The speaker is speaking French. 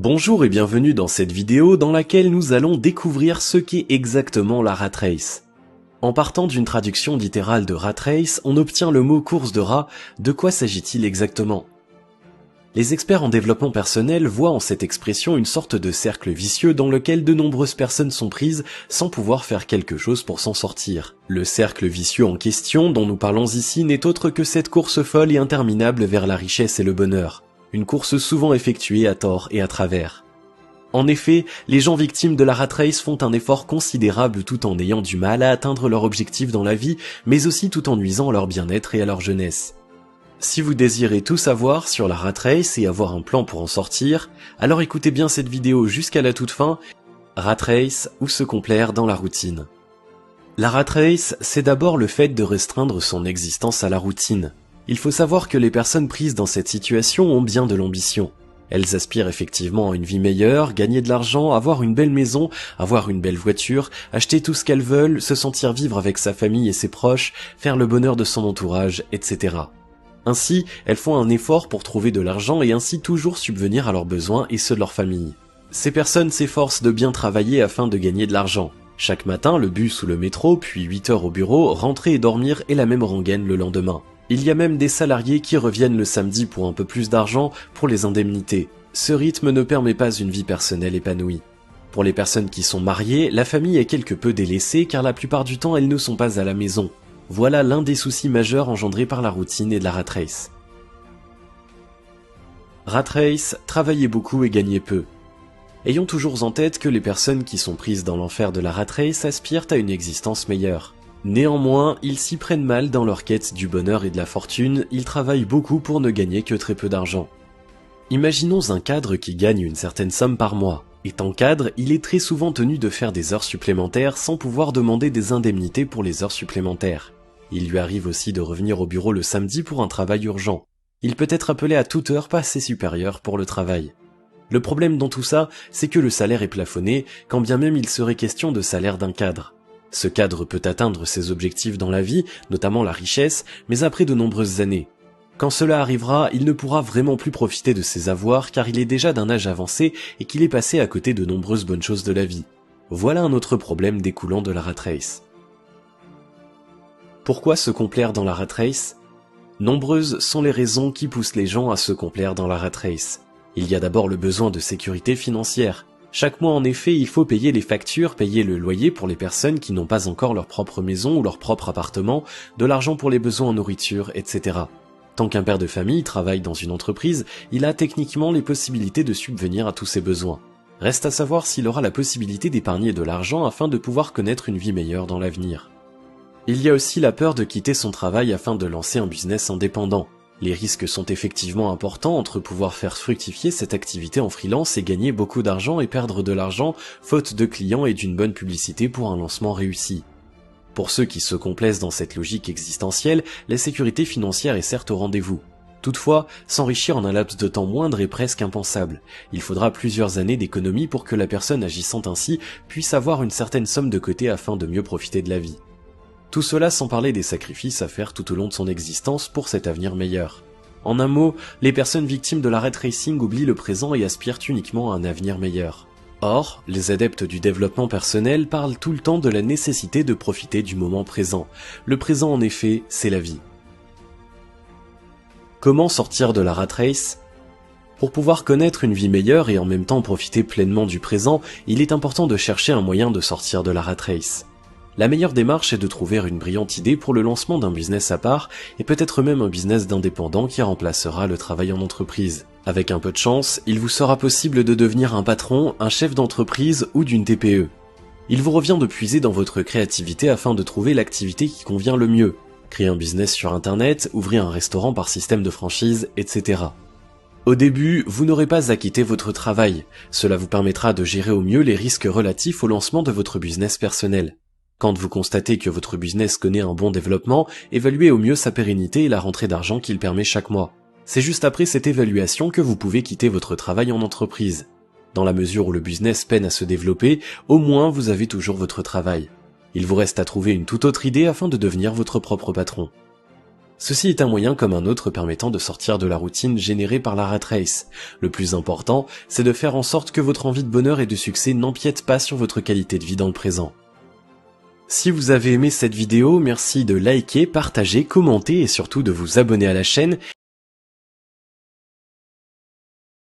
Bonjour et bienvenue dans cette vidéo dans laquelle nous allons découvrir ce qu'est exactement la rat race. En partant d'une traduction littérale de rat race, on obtient le mot course de rats. De quoi s'agit-il exactement? Les experts en développement personnel voient en cette expression une sorte de cercle vicieux dans lequel de nombreuses personnes sont prises sans pouvoir faire quelque chose pour s'en sortir. Le cercle vicieux en question dont nous parlons ici n'est autre que cette course folle et interminable vers la richesse et le bonheur. Une course souvent effectuée à tort et à travers. En effet, les gens victimes de la rat race font un effort considérable tout en ayant du mal à atteindre leur objectif dans la vie, mais aussi tout en nuisant à leur bien-être et à leur jeunesse. Si vous désirez tout savoir sur la rat race et avoir un plan pour en sortir, alors écoutez bien cette vidéo jusqu'à la toute fin. Rat race ou se complaire dans la routine. La rat race, c'est d'abord le fait de restreindre son existence à la routine. Il faut savoir que les personnes prises dans cette situation ont bien de l'ambition. Elles aspirent effectivement à une vie meilleure, gagner de l'argent, avoir une belle maison, avoir une belle voiture, acheter tout ce qu'elles veulent, se sentir vivre avec sa famille et ses proches, faire le bonheur de son entourage, etc. Ainsi, elles font un effort pour trouver de l'argent et ainsi toujours subvenir à leurs besoins et ceux de leur famille. Ces personnes s'efforcent de bien travailler afin de gagner de l'argent. Chaque matin, le bus ou le métro, puis 8 heures au bureau, rentrer et dormir est la même rengaine le lendemain. Il y a même des salariés qui reviennent le samedi pour un peu plus d'argent pour les indemnités. Ce rythme ne permet pas une vie personnelle épanouie. Pour les personnes qui sont mariées, la famille est quelque peu délaissée car la plupart du temps elles ne sont pas à la maison. Voilà l'un des soucis majeurs engendrés par la routine et de la rat race. Rat race, travailler beaucoup et gagner peu. Ayons toujours en tête que les personnes qui sont prises dans l'enfer de la rat race aspirent à une existence meilleure. Néanmoins, ils s'y prennent mal dans leur quête du bonheur et de la fortune, ils travaillent beaucoup pour ne gagner que très peu d'argent. Imaginons un cadre qui gagne une certaine somme par mois. Étant cadre, il est très souvent tenu de faire des heures supplémentaires sans pouvoir demander des indemnités pour les heures supplémentaires. Il lui arrive aussi de revenir au bureau le samedi pour un travail urgent. Il peut être appelé à toute heure pas assez supérieure pour le travail. Le problème dans tout ça, c'est que le salaire est plafonné, quand bien même il serait question de salaire d'un cadre. Ce cadre peut atteindre ses objectifs dans la vie, notamment la richesse, mais après de nombreuses années. Quand cela arrivera, il ne pourra vraiment plus profiter de ses avoirs car il est déjà d'un âge avancé et qu'il est passé à côté de nombreuses bonnes choses de la vie. Voilà un autre problème découlant de la rat race. Pourquoi se complaire dans la rat race? Nombreuses sont les raisons qui poussent les gens à se complaire dans la rat race. Il y a d'abord le besoin de sécurité financière. Chaque mois en effet, il faut payer les factures, payer le loyer pour les personnes qui n'ont pas encore leur propre maison ou leur propre appartement, de l'argent pour les besoins en nourriture, etc. Tant qu'un père de famille travaille dans une entreprise, il a techniquement les possibilités de subvenir à tous ses besoins. Reste à savoir s'il aura la possibilité d'épargner de l'argent afin de pouvoir connaître une vie meilleure dans l'avenir. Il y a aussi la peur de quitter son travail afin de lancer un business indépendant. Les risques sont effectivement importants entre pouvoir faire fructifier cette activité en freelance et gagner beaucoup d'argent et perdre de l'argent, faute de clients et d'une bonne publicité pour un lancement réussi. Pour ceux qui se complaisent dans cette logique existentielle, la sécurité financière est certes au rendez-vous. Toutefois, s'enrichir en un laps de temps moindre est presque impensable. Il faudra plusieurs années d'économie pour que la personne agissant ainsi puisse avoir une certaine somme de côté afin de mieux profiter de la vie. Tout cela sans parler des sacrifices à faire tout au long de son existence pour cet avenir meilleur. En un mot, les personnes victimes de la rat racing oublient le présent et aspirent uniquement à un avenir meilleur. Or, les adeptes du développement personnel parlent tout le temps de la nécessité de profiter du moment présent. Le présent en effet, c'est la vie. Comment sortir de la rat race? Pour pouvoir connaître une vie meilleure et en même temps profiter pleinement du présent, il est important de chercher un moyen de sortir de la rat race. La meilleure démarche est de trouver une brillante idée pour le lancement d'un business à part et peut-être même un business d'indépendant qui remplacera le travail en entreprise. Avec un peu de chance, il vous sera possible de devenir un patron, un chef d'entreprise ou d'une TPE. Il vous revient de puiser dans votre créativité afin de trouver l'activité qui convient le mieux. Créer un business sur internet, ouvrir un restaurant par système de franchise, etc. Au début, vous n'aurez pas à quitter votre travail. Cela vous permettra de gérer au mieux les risques relatifs au lancement de votre business personnel. Quand vous constatez que votre business connaît un bon développement, évaluez au mieux sa pérennité et la rentrée d'argent qu'il permet chaque mois. C'est juste après cette évaluation que vous pouvez quitter votre travail en entreprise. Dans la mesure où le business peine à se développer, au moins vous avez toujours votre travail. Il vous reste à trouver une toute autre idée afin de devenir votre propre patron. Ceci est un moyen comme un autre permettant de sortir de la routine générée par la rat race. Le plus important, c'est de faire en sorte que votre envie de bonheur et de succès n'empiète pas sur votre qualité de vie dans le présent. Si vous avez aimé cette vidéo, merci de liker, partager, commenter et surtout de vous abonner à la chaîne.